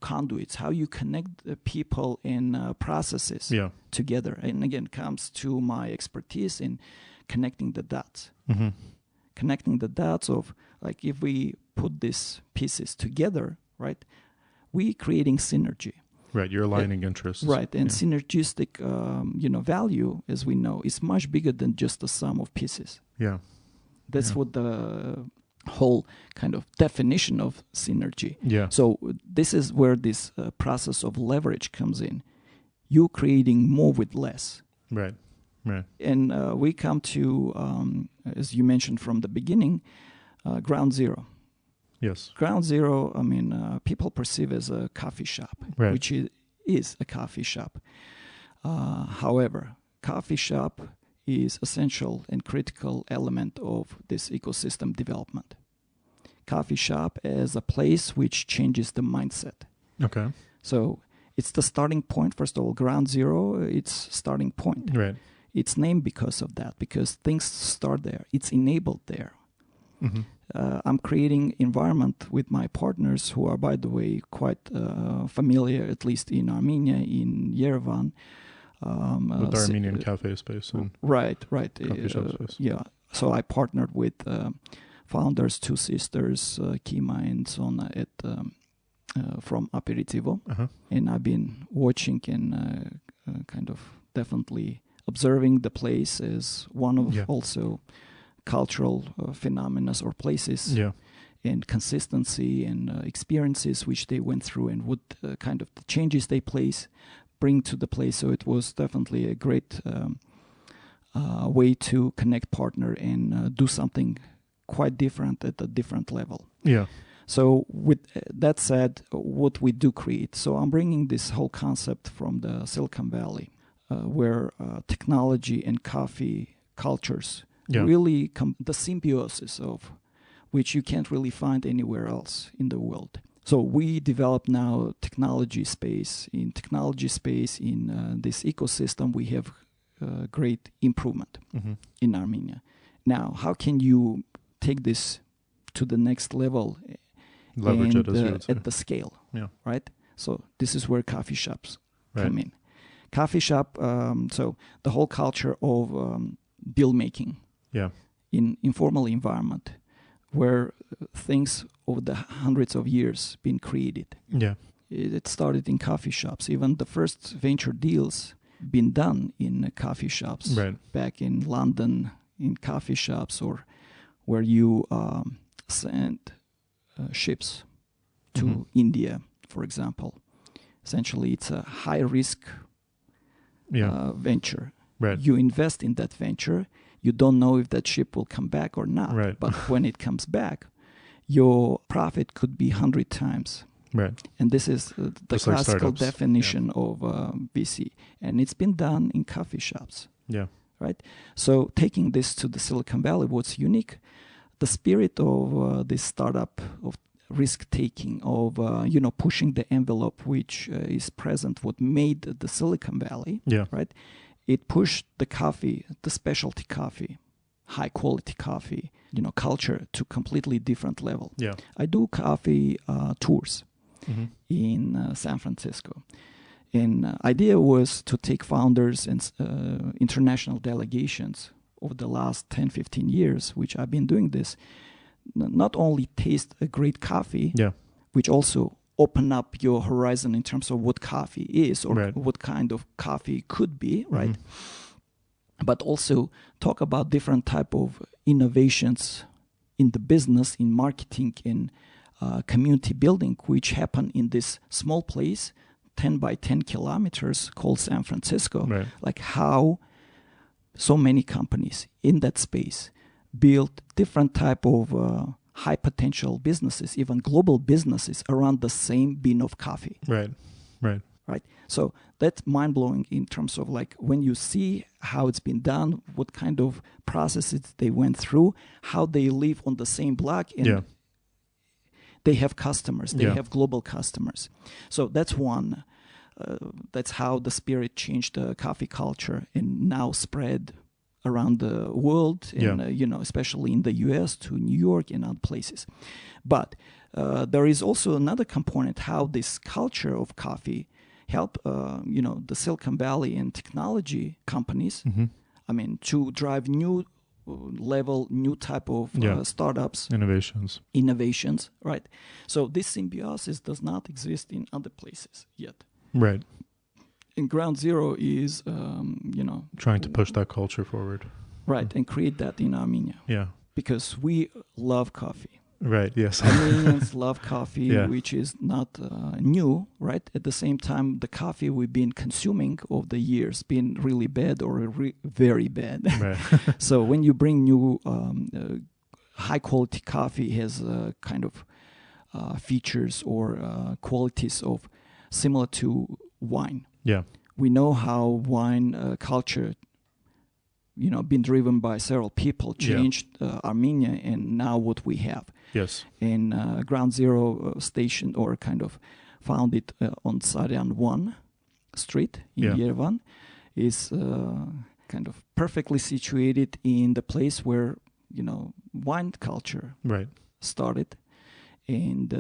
S2: conduits, how you connect the people and processes together. And again, comes to my expertise in connecting the dots.
S1: Mm-hmm.
S2: Connecting the dots of, like, if we put these pieces together, right, we creating synergy.
S1: Right, you're aligning interests.
S2: Right, and synergistic, value, as we know, is much bigger than just the sum of pieces.
S1: Yeah.
S2: That's what the whole kind of definition of synergy.
S1: Yeah.
S2: So this is where this process of leverage comes in. You creating more with less.
S1: Right. Right.
S2: And we come to, as you mentioned from the beginning, ground zero.
S1: Yes.
S2: Ground zero, people perceive as a coffee shop, which is a coffee shop. However, coffee shop is essential and critical element of this ecosystem development. Coffee shop as a place which changes the mindset.
S1: Okay.
S2: So it's the starting point. First of all, ground zero, it's starting point.
S1: Right.
S2: It's named because of that, because things start there. It's enabled there.
S1: Mm-hmm.
S2: I'm creating environment with my partners who are, by the way, quite familiar, at least in Armenia, in Yerevan.
S1: With the Armenian cafe space. And
S2: right.
S1: Coffee shop space.
S2: Yeah. So I partnered with founders, two sisters, Kima and Sona, from Aperitivo.
S1: Uh-huh.
S2: And I've been watching and kind of definitely observing the place as one of also cultural phenomena or places and consistency and experiences which they went through and what kind of the changes they bring to the place. So it was definitely a great way to connect partner and do something quite different at a different level.
S1: Yeah.
S2: So with that said, what we do create. So I'm bringing this whole concept from the Silicon Valley, where technology and coffee cultures really the symbiosis of which you can't really find anywhere else in the world. So we develop now technology space. In this ecosystem, we have great improvement in Armenia. Now, how can you take this to the next level?
S1: Leverage it, as you would say.
S2: At the scale, right? So this is where coffee shops come in. Coffee shop, so the whole culture of deal making in informal environment where things over the hundreds of years been created.
S1: Yeah.
S2: It started in coffee shops. Even the first venture deals been done in coffee shops back in London, in coffee shops, or where you send ships to India, for example. Essentially, it's a high-risk venture.
S1: Right.
S2: You invest in that venture. You don't know if that ship will come back or not.
S1: Right.
S2: But when it comes back, your profit could be 100 times.
S1: Right.
S2: And this is the
S1: Just like
S2: classical
S1: startups.
S2: definition of VC. And it's been done in coffee shops.
S1: Yeah.
S2: Right? So taking this to the Silicon Valley, what's unique, the spirit of this startup, of risk-taking, of pushing the envelope, which is present, what made the Silicon Valley,
S1: Yeah.
S2: right? It pushed the coffee, the specialty coffee, high-quality coffee, culture to completely different level.
S1: Yeah.
S2: I do coffee tours
S1: Mm-hmm.
S2: in San Francisco. And idea was to take founders and international delegations over the last 10, 15 years, which I've been doing this, not only taste a great coffee,
S1: Yeah.
S2: which also open up your horizon in terms of what coffee is or
S1: Right.
S2: what kind of coffee could be, right?
S1: Mm-hmm.
S2: But also talk about different type of innovations in the business, in marketing, in community building, which happen in this small place, 10 by 10 kilometers, called San Francisco.
S1: Right.
S2: Like how so many companies in that space build different type of high potential businesses, even global businesses, around the same bean of coffee.
S1: Right. Right.
S2: Right. So that's mind blowing in terms of like when you see how it's been done, what kind of processes they went through, how they live on the same block, and
S1: Yeah.
S2: they have customers, they
S1: Yeah.
S2: have global customers. So that's one. That's how the spirit changed the coffee culture and now spread around the world, and especially in the U.S. to New York and other places. But there is also another component, how this culture of coffee help the Silicon Valley and technology companies.
S1: Mm-hmm.
S2: I mean, to drive new level, new type of startups, innovations, right? So this symbiosis does not exist in other places yet.
S1: Right.
S2: And Ground Zero is,
S1: Trying to push that culture forward.
S2: right, and create that in Armenia.
S1: Yeah.
S2: Because we love coffee.
S1: Right. Yes.
S2: Armenians love coffee,
S1: Yeah.
S2: which is not new, right? At the same time, the coffee we've been consuming over the years been really bad or very bad.
S1: Right.
S2: So when you bring new high quality coffee, has kind of features or qualities of similar to wine.
S1: Yeah.
S2: We know how wine culture, been driven by several people, changed Armenia, and now what we have.
S1: Yes.
S2: And Ground Zero station, or kind of founded on Saryan 1 Street in Yerevan, is kind of perfectly situated in the place where, wine culture started, and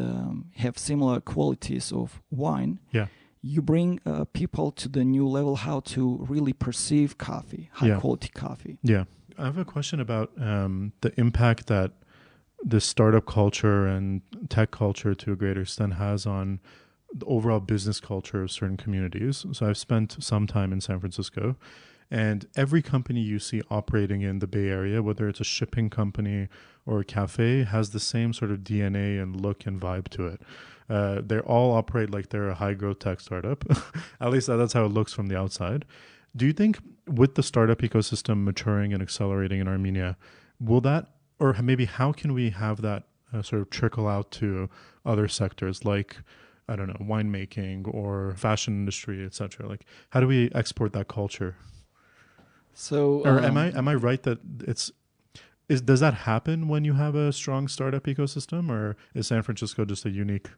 S2: have similar qualities of wine.
S1: Yeah.
S2: You bring people to the new level, how to really perceive coffee, high quality coffee.
S1: Yeah. I have a question about the impact that this startup culture and tech culture to a greater extent has on the overall business culture of certain communities. So I've spent some time in San Francisco, and every company you see operating in the Bay Area, whether it's a shipping company or a cafe, has the same sort of DNA and look and vibe to it. They all operate like they're a high-growth tech startup. At least that's how it looks from the outside. Do you think with the startup ecosystem maturing and accelerating in Armenia, will that, or maybe how can we have that sort of trickle out to other sectors like, I don't know, winemaking or fashion industry, etc.? Like, how do we export that culture?
S2: So,
S1: or am I right that does that happen when you have a strong startup ecosystem, or is San Francisco just a unique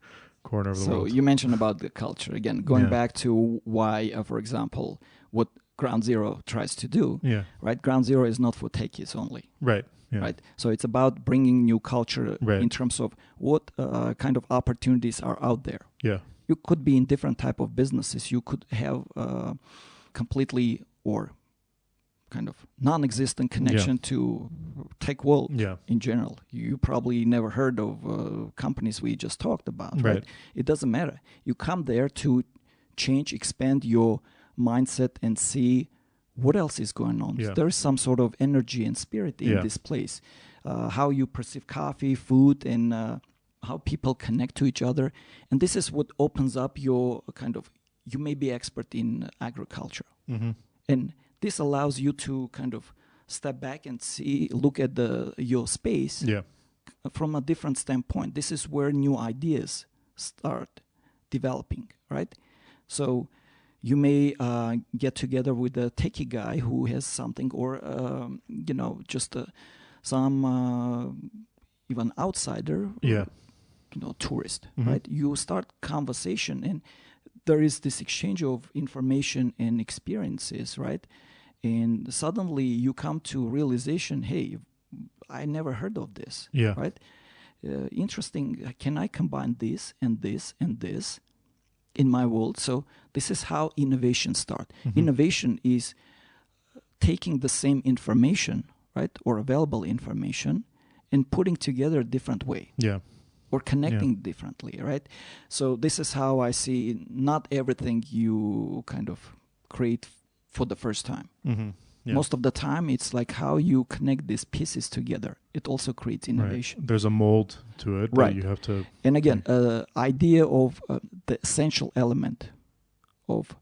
S1: corner of the world?
S2: So you mentioned about the culture again, going back to why, for example, what Ground Zero tries to do.
S1: Yeah.
S2: Right. Ground Zero is not for techies only.
S1: Right. Yeah.
S2: Right. So it's about bringing new culture in terms of what kind of opportunities are out there.
S1: Yeah.
S2: You could be in different type of businesses. You could have completely or kind of non-existent connection to tech world in general. You probably never heard of companies we just talked about, right? It doesn't matter. You come there to change, expand your mindset and see what else is going on. There is some sort of energy and spirit in this place. How you perceive coffee, food, and how people connect to each other. And this is what opens up your kind of, you may be expert in agriculture. Mm-hmm. And this allows you to kind of step back and look at your space, from a different standpoint. This is where new ideas start developing, right? So you may get together with a techie guy who has something, or just some even outsider, tourist, right? You start conversation, and there is this exchange of information and experiences, right? And suddenly you come to realization, hey, I never heard of this, right? Interesting. Can I combine this and this and this in my world? So this is how innovation starts. Innovation is taking the same information, right, or available information, and putting together a different way. Or connecting differently, right? So this is how I see not everything you kind of create for the first time. Most of the time, it's like how you connect these pieces together. It also creates innovation.
S1: Right. There's a mold to it,
S2: right?
S1: But you have to.
S2: And again, idea of the essential element of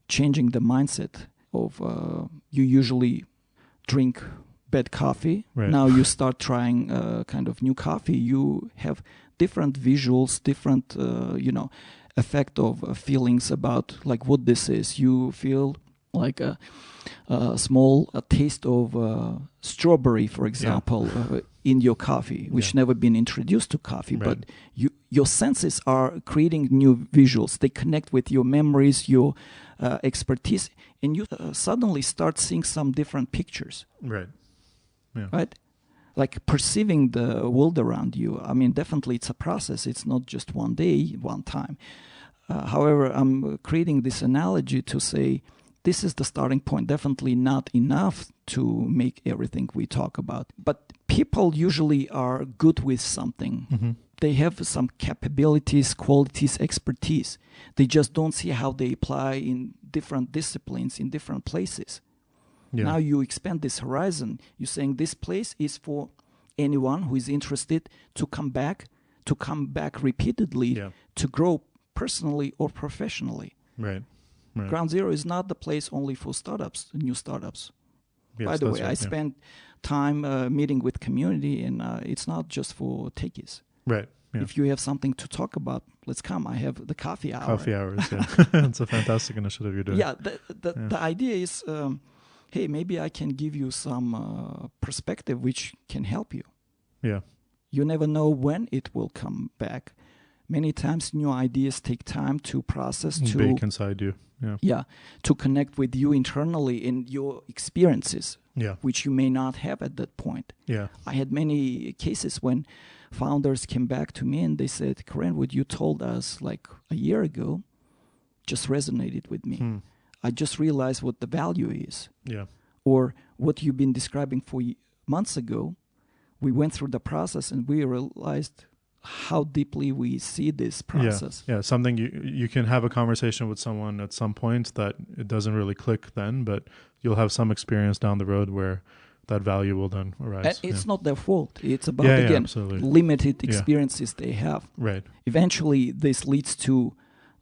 S2: changing the mindset of you usually drink bad coffee.
S1: Right.
S2: Now you start trying kind of new coffee. You have different visuals, different effect of feelings about like what this is. You feel like a small taste of strawberry, for example, in your coffee, which never been introduced to coffee. Right. But your senses are creating new visuals. They connect with your memories, your expertise, and you suddenly start seeing some different pictures.
S1: Right. Yeah.
S2: Right? Like perceiving the world around you. I mean, definitely it's a process. It's not just one day, one time. However, I'm creating this analogy to say this is the starting point. Definitely not enough to make everything we talk about. But people usually are good with something. They have some capabilities, qualities, expertise. They just don't see how they apply in different disciplines, in different places. Now you expand this horizon. You're saying this place is for anyone who is interested to come back repeatedly, to grow personally or professionally.
S1: Right.
S2: Ground Zero is not the place only for startups, new startups.
S1: Yes,
S2: by the way,
S1: right,
S2: I spend time meeting with community, and it's not just for techies.
S1: Right. Yeah.
S2: If you have something to talk about, let's come. I have the coffee hour.
S1: Coffee hours, It's a fantastic initiative you're doing.
S2: Yeah, the idea is, hey, maybe I can give you some perspective which can help you.
S1: Yeah.
S2: You never know when it will come back. Many times new ideas take time to process, to
S1: bake inside you.
S2: To connect with you internally in your experiences, which you may not have at that point. I had many cases when founders came back to me and they said, Karen, what you told us like a year ago just resonated with me. I just realized what the value is. Or what you've been describing for months ago, we went through the process and we realized how deeply we see this process. Something
S1: you can have a conversation with someone at some point that it doesn't really click then, but you'll have some experience down the road where that value will then arise.
S2: And it's not their fault. It's about, again, limited experiences they have.
S1: Right.
S2: Eventually, this leads to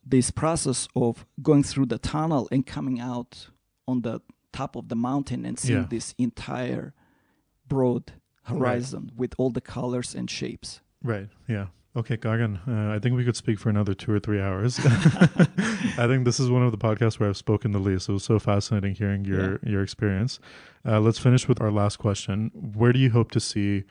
S2: this process of going through the tunnel and coming out on the top of the mountain and seeing this entire broad horizon with all the colors and shapes.
S1: Right. Yeah. Okay, Gagan, I think we could speak for another 2 or 3 hours. I think this is one of the podcasts where I've spoken the least. It was so fascinating hearing your experience. Let's finish with our last question. Where do you hope to see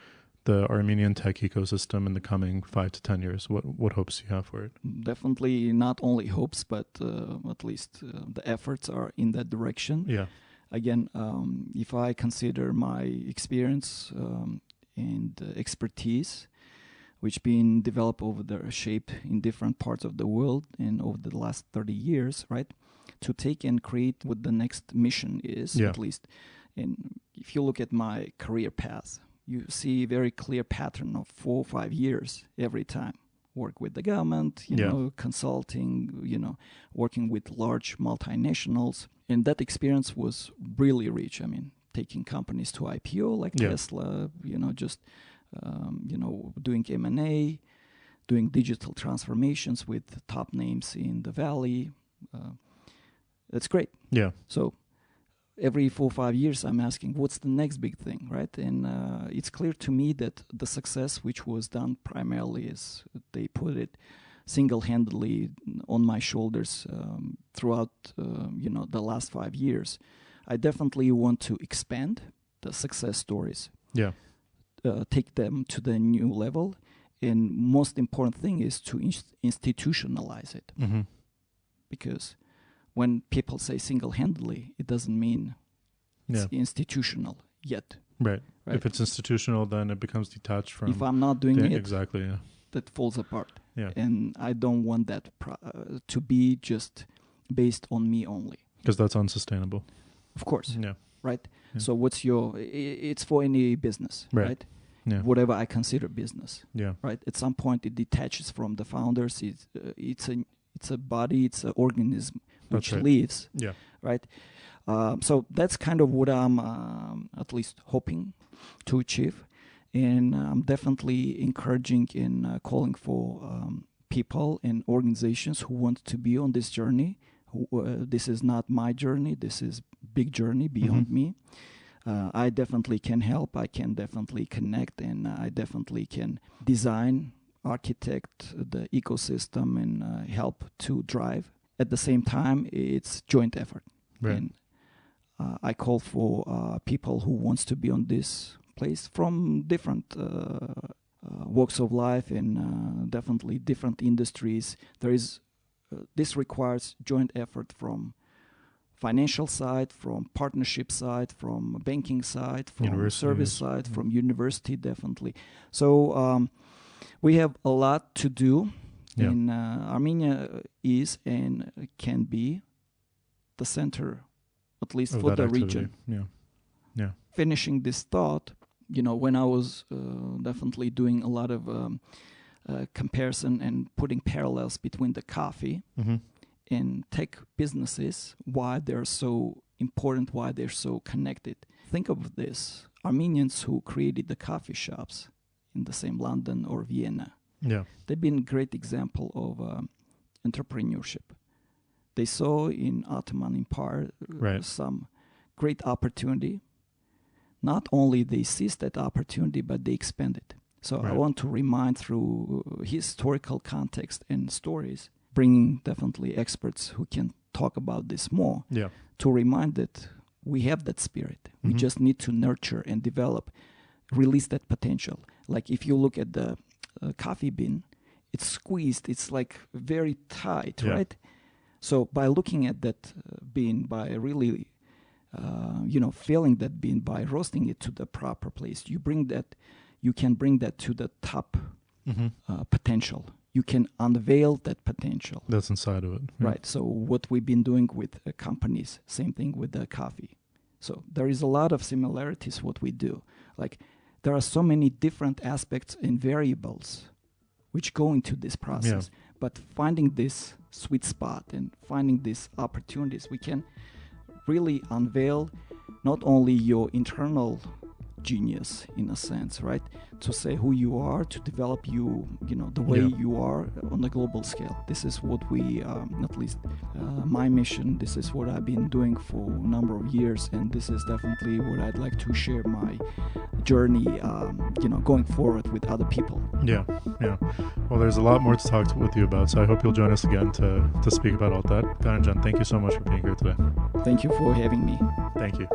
S1: the Armenian tech ecosystem in the coming 5 to 10 years? What hopes do you have for it?
S2: Definitely not only hopes, but at least the efforts are in that direction.
S1: Yeah.
S2: Again, if I consider my experience and expertise, which been developed over the shape in different parts of the world and over the last 30 years, right? To take and create what the next mission is, at least. And if you look at my career path, you see a very clear pattern of 4 or 5 years every time. Work with the government, you know, consulting, working with large multinationals. And that experience was really rich. I mean, taking companies to IPO like Tesla, doing M&A, doing digital transformations with top names in the Valley. That's great.
S1: Yeah.
S2: So every 4 or 5 years, I'm asking, what's the next big thing, right? And it's clear to me that the success, which was done primarily, as they put it, single-handedly on my shoulders throughout, the last 5 years. I definitely want to expand the success stories.
S1: Yeah.
S2: Take them to the new level. And most important thing is to institutionalize it.
S1: Mm-hmm.
S2: Because when people say single-handedly, it doesn't mean it's institutional yet.
S1: Right. If it's institutional, then it becomes detached from...
S2: If I'm not doing it,
S1: exactly, yeah.
S2: that falls apart.
S1: Yeah.
S2: And I don't want that to be just based on me only.
S1: Because that's unsustainable.
S2: Of course.
S1: Yeah.
S2: Right?
S1: Yeah.
S2: So it's for any business, right?
S1: Yeah.
S2: Whatever I consider business.
S1: Yeah.
S2: Right? At some point, it detaches from the founders. It's a body, it's an organism which lives.
S1: Yeah.
S2: Right? So that's kind of what I'm at least hoping to achieve. And I'm definitely encouraging and calling for people and organizations who want to be on this journey. This is not my journey. This is big journey beyond me. I definitely can help. I can definitely connect, and I definitely can design, architect the ecosystem, and help to drive. At the same time, it's joint effort.
S1: Right.
S2: And I call for people who wants to be on this place from different walks of life and definitely different industries. This requires joint effort from financial side, from partnership side, from banking side, from service side, from university, definitely. So we have a lot to do. Yeah. And Armenia is and can be the center, at least for the region.
S1: Yeah. Yeah.
S2: Finishing this thought, when I was definitely doing a lot of comparison and putting parallels between the coffee and tech businesses, why they're so important, why they're so connected. Think of this. Armenians who created the coffee shops in the same London or Vienna, they've been a great example of entrepreneurship. They saw in Ottoman Empire some great opportunity. Not only they seized that opportunity, but they expanded. So I want to remind through historical context and stories, bringing definitely experts who can talk about this more, to remind that we have that spirit. We just need to nurture and develop, release that potential. Like if you look at the coffee bean, it's squeezed, it's like very tight, right? So by looking at that bean, by really filling that bean, by roasting it to the proper place, you can bring that to the top potential. You can unveil that potential.
S1: That's inside of it. Yeah.
S2: Right. So what we've been doing with companies, same thing with the coffee. So there is a lot of similarities what we do. Like there are so many different aspects and variables which go into this process. Yeah. But finding this sweet spot and finding these opportunities, we can really unveil not only your internal genius in a sense, right? To say who you are, to develop the way you are on a global scale. This is what we, at least my mission, this is what I've been doing for a number of years, and this is definitely what I'd like to share my journey, going forward with other people. Yeah.
S1: Well, there's a lot more to talk with you about, so I hope you'll join us again to speak about all that. Garanjan, thank you so much for being here today.
S2: Thank you for having me.
S1: Thank you.